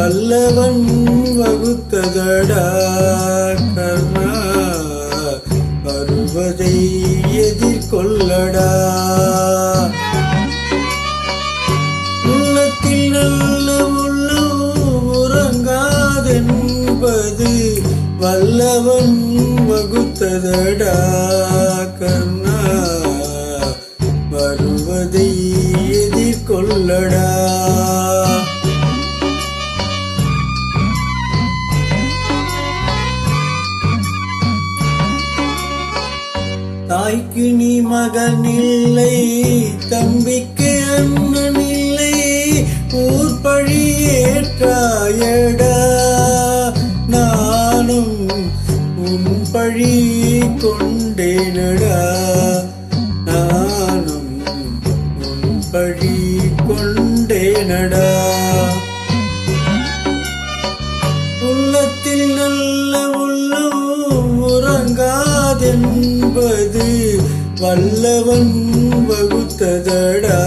வல்லவன் வகுத்ததடா கர்ணா, வருவதை எதிர்கொள்ளடா. உள்ளத்தில் நல்ல உள்ளம் உறங்காதென்பது வல்லவன் வகுத்ததடா கர்ணா, வருவதை எதிர்கொள்ளடா. தாய்க்கு நீ மகன் இல்லை, தம்பிக்கு அண்ணன் இல்லை, ஊர் பழி ஏற்றாயடா. நானும் உன் பழி கொண்டேனடா, நானும் உன் பழி கொண்டேனடா. உள்ளத்தில் நல்ல உள்ளம் உறங்காதென்பது வல்லவன் வகுத்ததடா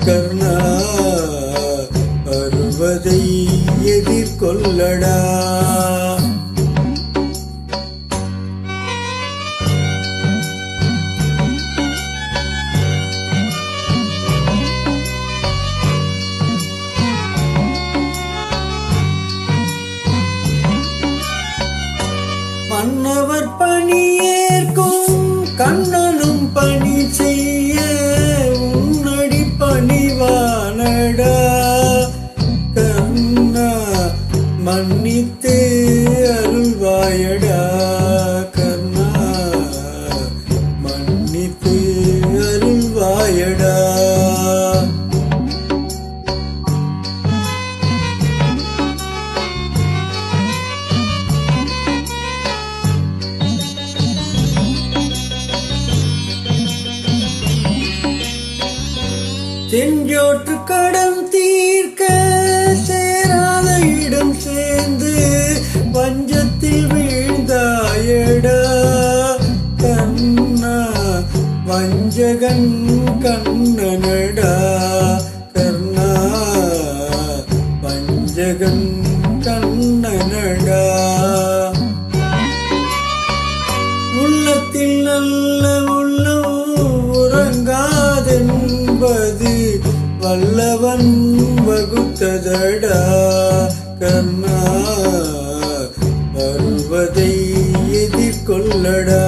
கர்ணா, வருவதை எதிர்கொள்ளடா. மன்னவர் பணியேற்கும் கண்ணனும் பணி செய்ய உன்னடி பணிவானடா கர்ணா, மன்னித்து அருள்வாயடா கர்ணா, மன்னித்து அருள்வாயடா. செஞ்சோற்று கடன் தீர்க்க சேராத இடம் சேர்ந்து வஞ்சத்தில் வீழ்ந்தாயடா கர்ணா, வஞ்சகன் கண்ணனடா கர்ணா, வஞ்சகன் கண்ணனடா. உள்ளத்தில் நல்ல உள்ளம் உறங்காதென்பது வல்லவன் வகுத்ததடா கர்ணா, வருவதை எதிர்கொள்ளடா.